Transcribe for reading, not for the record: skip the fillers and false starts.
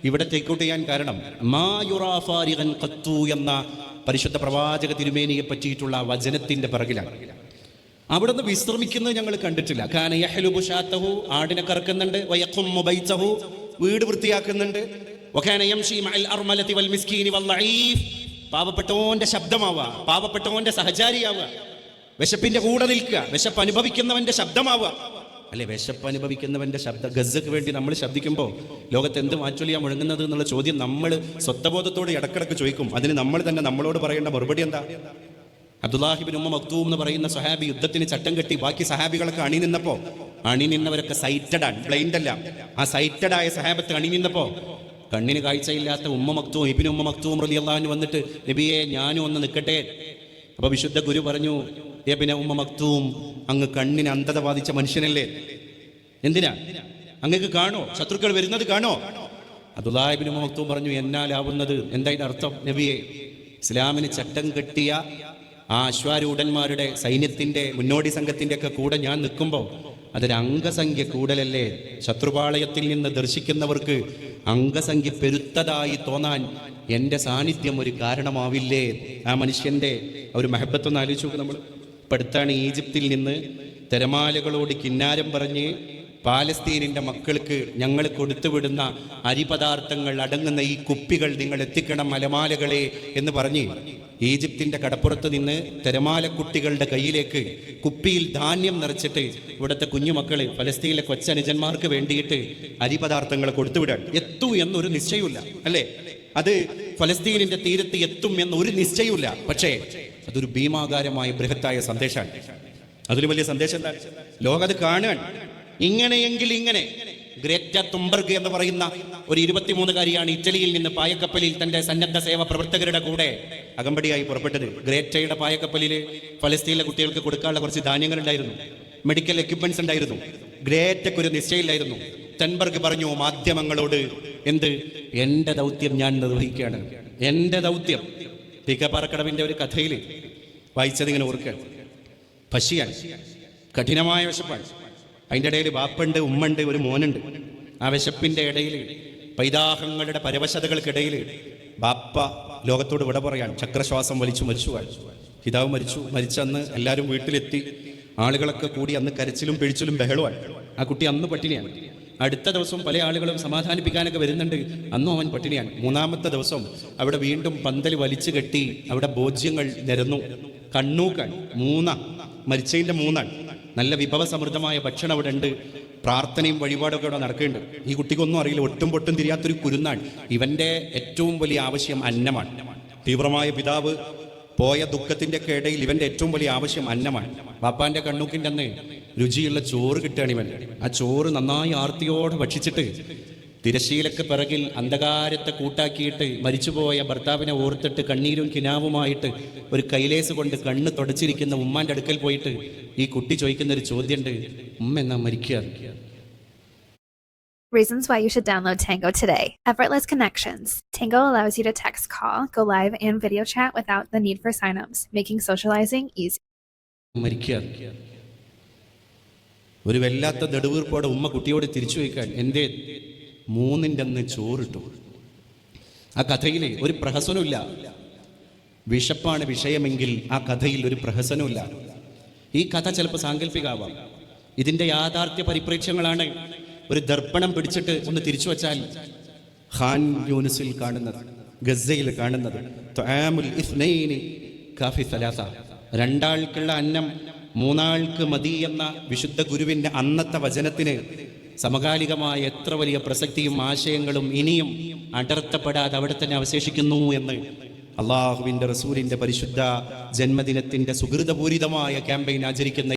ഇവിടെ ടേക്കൗട്ട് ചെയ്യാൻ കാരണം മാ യുറാ ഫാരിഗൻ ഖത്തു എന്ന പരിശുദ്ധ പ്രവാചക തിരുമേനിയെ പറ്റിയിട്ടുള്ള വചനത്തിന്റെ പിറകിലാണ്. അവിടുന്ന് വിശ്രമിക്കുന്നത് ഞങ്ങൾ കണ്ടിട്ടില്ല. കാന യഹ്ലുബു ഷാത്തഹു, ആടിനെ കറക്കുന്നുണ്ട്, വയഖുമ്മു ബൈതഹു, വീട് വൃത്തിയാക്കുന്നുണ്ട്, വകാന യംശി മഅൽ അർമലതി വൽ മിസ്കീനി വൽ ലഈഫ്, പാവപ്പെട്ടവന്റെ ശബ്ദമാവുക, പാവപ്പെട്ടവന്റെ സഹചാരിയാവുക, വിശപ്പിന്റെ കൂടെ നിൽക്കുക, വിശപ്പ് അനുഭവിക്കുന്നവന്റെ ശബ്ദമാവുക. അല്ലെ, വിശപ്പ് അനുഭവിക്കുന്നവന്റെ ശബ്ദം ഗസ്സക്ക് വേണ്ടി നമ്മൾ ശബ്ദിക്കുമ്പോൾ ലോകത്ത് എന്ത് മാറ്റൊലിയാ മുഴങ്ങുന്നത് എന്നുള്ള ചോദ്യം നമ്മൾ സ്വത്തബോധത്തോട് ഇടക്കിടക്ക് ചോദിക്കും. അതിന് നമ്മൾ തന്നെ നമ്മളോട് പറയേണ്ട മറുപടി എന്താ? അബ്ദുല്ലാഹിബിൻ ഉമ്മ മക്തൂം എന്ന് പറയുന്ന സഹാബി യുദ്ധത്തിന് ചട്ടം കെട്ടി ബാക്കി സഹാബികളൊക്കെ അണിനിന്നവരൊക്കെ സൈറ്റഡ് ആണ്, ബ്ലൈൻഡ് അല്ല. ആ സൈറ്റഡ് ആയ സഹാബത്ത് അണിനിന്നപ്പോ കണ്ണിന് കാഴ്ചയില്ലാത്ത ഉമ്മ മക്തൂം ഇബ്നു ഉമ്മ മക്തൂം റളിയല്ലാഹു അൻഹു വന്നിട്ട് നബിയെ ഞാനും ഒന്ന് നിൽക്കട്ടെ. അപ്പൊ വിശുദ്ധ ഗുരു പറഞ്ഞു, ഇബ്നു ഉമ്മ മക്തൂം, അങ്ങ് കണ്ണിന് അന്ധത ബാധിച്ച മനുഷ്യനല്ലേ, എന്തിനാ അങ്ങക്ക് കാണോ, ശത്രുക്കൾ വരുന്നത് കാണോ? അബ്ദുല്ലാഹി ഇബ്നു ഉമ്മ മക്തൂം പറഞ്ഞു, എന്നാലാവുന്നത്. എന്താ ഇതിന്റെ അർത്ഥം? നബിയെ, ഇസ്ലാമിന് ചട്ടം കെട്ടിയ ആ അശ്വാരൂഢന്മാരുടെ സൈന്യത്തിന്റെ മുന്നോടി സംഘത്തിന്റെ ഒക്കെ കൂടെ ഞാൻ നിൽക്കുമ്പോൾ അതൊരു അംഗസംഖ്യ കൂടലല്ലേ? ശത്രുപാളയത്തിൽ നിന്ന് ദർശിക്കുന്നവർക്ക് അംഗസംഖ്യ പെരുത്തതായി തോന്നാൻ എൻ്റെ സാന്നിധ്യം ഒരു കാരണമാവില്ലേ? ആ മനുഷ്യന്റെ ഒരു മഹബത്തൊന്ന് ആലോചിച്ച് നോക്ക്. നമ്മൾ ഇപ്പം അടുത്താണ് ഈജിപ്തിൽ നിന്ന് തിരമാലകളോട് കിന്നാരം പറഞ്ഞ് പാലസ്തീനിന്റെ മക്കൾക്ക് ഞങ്ങൾ കൊടുത്തുവിടുന്ന അരിപദാർത്ഥങ്ങൾ അടങ്ങുന്ന ഈ കുപ്പികൾ നിങ്ങൾ എത്തിക്കണം മലമാലകളെ എന്ന് പറഞ്ഞ് ഈജിപ്തിന്റെ കടപ്പുറത്ത് നിന്ന് തിരമാലക്കുട്ടികളുടെ കയ്യിലേക്ക് കുപ്പിയിൽ ധാന്യം നിറച്ചിട്ട് ഇവിടുത്തെ കുഞ്ഞുമക്കൾ ഫലസ്തീനിലെ കൊച്ചനുജന്മാർക്ക് വേണ്ടിയിട്ട് അരിപദാർത്ഥങ്ങൾ കൊടുത്തുവിടാൻ എത്തും എന്നൊരു നിശ്ചയമില്ല, അല്ലേ? അത് ഫലസ്തീനിന്റെ തീരത്ത് എത്തും എന്നൊരു നിശ്ചയമില്ല. പക്ഷേ അതൊരു ഭീമാകാരമായ ബൃഹത്തായ സന്ദേശമാണ്. അതിൽ വലിയ സന്ദേശം എന്താ? ലോകം അത് കാണുകയാണ്. ഇങ്ങനെയെങ്കിൽ ഇങ്ങനെ ഗ്രേറ്റ തുംബർഗ് എന്ന് പറയുന്ന ഒരു 23-കാരിയാണ് ഇറ്റലിയിൽ നിന്ന് പായക്കപ്പലിൽ തന്റെ സന്നദ്ധ സേവ പ്രവർത്തകരുടെ കൂടെ അകമ്പടിയായി പുറപ്പെട്ടത്. ഗ്രേറ്റയുടെ പായക്കപ്പലിൽ ഫലസ്തീനിലെ കുട്ടികൾക്ക് കൊടുക്കാനുള്ള കുറച്ച് ധാന്യങ്ങൾ ഉണ്ടായിരുന്നു, മെഡിക്കൽ എക്യുപ്മെന്റ്സ് ഉണ്ടായിരുന്നു. ഗ്രേറ്റയ്ക്കൊരു നിശ്ചയമില്ലായിരുന്നു. തൻബർഗ് പറഞ്ഞു മാധ്യമങ്ങളോട്, എന്ത്, എന്റെ ദൗത്യം ഞാൻ നിർവഹിക്കുകയാണ്, എന്റെ ദൗത്യം. തീക്കപ്പാറക്കടവിന്റെ ഒരു കഥയിൽ വായിച്ചതിങ്ങനെ ഓർക്കുക. പശിയാണ്, കഠിനമായ വിശപ്പാണ്. അതിൻ്റെ ഇടയിൽ ബാപ്പുണ്ട്, ഉമ്മുണ്ട്, ഒരു മോനുണ്ട്. ആ വിശപ്പിൻ്റെ ഇടയിൽ, പൈതാഹങ്ങളുടെ പരവശതകൾക്കിടയിൽ ബാപ്പ ലോകത്തോട് വിട പറയാൻ ചക്രശ്വാസം വലിച്ചു മരിച്ചു. പിതാവ് മരിച്ചന്ന് എല്ലാവരും വീട്ടിലെത്തി. ആളുകളൊക്കെ കൂടി അന്ന് കരച്ചിലും പിഴിച്ചിലും ബഹളമാണ്. ആ കുട്ടി അന്ന് പട്ടിണിയാണ്. അടുത്ത ദിവസം പല ആളുകളും സമാധാനിപ്പിക്കാനൊക്കെ വരുന്നുണ്ട്, അന്നും അവൻ പട്ടിണിയാണ്. 3-ാമത്തെ ദിവസം അവിടെ വീണ്ടും പന്തൽ വലിച്ചു കെട്ടി അവിടെ ഭോജ്യങ്ങൾ നിരന്നു. കണ്ണൂക്കാൻ മരിച്ചതിൻ്റെ 3 നല്ല വിഭവസമൃദ്ധമായ ഭക്ഷണം അവിടെ ഉണ്ട്. പ്രാർത്ഥനയും വഴിപാടൊക്കെ അവിടെ നടക്കുന്നുണ്ട്. ഈ കുട്ടിക്കൊന്നും അറിയില്ല, ഒട്ടും പൊട്ടും തിരിയാത്തൊരു കുരുന്നാണ്. ഇവന്റെ ഏറ്റവും വലിയ ആവശ്യം അന്നമാണ്. തീവ്രമായ പിതാവ് പോയ ദുഃഖത്തിന്റെ ഒക്കെ ഇടയിൽ ഇവന്റെ ഏറ്റവും വലിയ ആവശ്യം അന്നമാണ്. ബാപ്പാന്റെ കണ്ണൂക്കിൻ്റെ അന്ന് രുചിയുള്ള ചോറ് കിട്ടുകയാണ് ഇവൻ. ആ ചോറ് നന്നായി ആർത്തിയോടെ ഭക്ഷിച്ചിട്ട് തിരശ്ശീലക്ക് പിറകിൽ അന്ധകാരത്തെ കൂട്ടാക്കിയിട്ട് മരിച്ചുപോയ ഭർത്താവിനെ ഓർത്തിട്ട് കണ്ണീരും കിനാവുമായിട്ട് ഒരു കൈലേസ് കൊണ്ട് കണ്ണ് തുടച്ചിരിക്കുന്ന ഉമ്മാന്റെ അടുക്കൽ പോയിട്ട് ഈ കുട്ടി ചോദിക്കുന്ന ഒരു ചോദ്യമുണ്ട്, ഉമ്മ എന്നാ മരിക്കുക? Reasons why you should download Tango today. Effortless connections. Tango allows you to text, call, go live, and video chat without the need for signups, making socializing easy. ഒരു വല്ലാത്ത നെടുവീർപ്പോടെ ഉമ്മ കുട്ടിയോട് തിരിച്ചു വയ്ക്കാൻ, എൻ്റെ 3-ന്റെ അന്ന് ചോറിട്ടു. ആ കഥയിൽ ഒരു പ്രഹസനമില്ല. വിശപ്പാണ് വിഷയമെങ്കിൽ ആ കഥയിൽ ഒരു പ്രഹസനമില്ല. ഈ കഥ ചിലപ്പോൾ സാങ്കല്പികമാവാം. ഇതിൻ്റെ യാഥാർത്ഥ്യ പരിപ്രേക്ഷ്യങ്ങളാണ്. ഒരു ദർപ്പണം പിടിച്ചിട്ട് ഒന്ന് തിരിച്ചു വച്ചാൽ ഖാൻ യൂനിസിൽ കാണുന്നത്, ഗസയിൽ കാണുന്നത്, തുആമുൽ ഇസ്നൈനി കാഫി സലാസ, 2 ആൾക്കുള്ള അന്നം 3 ആൾക്ക് മതി എന്ന വിശുദ്ധ ഗുരുവിൻ്റെ അന്നത്തെ വചനത്തിന് സമകാലികമായ എത്ര വലിയ പ്രസക്തിയും ആശയങ്ങളും ഇനിയും അടർത്തപ്പെടാതെ അവിടെ തന്നെ അവശേഷിക്കുന്നു എന്ന് അള്ളാഹുവിൻ്റെ റസൂലിൻ്റെ പരിശുദ്ധ ജന്മദിനത്തിൻ്റെ സുഹൃതപൂരിതമായ ക്യാമ്പയിൻ ആചരിക്കുന്ന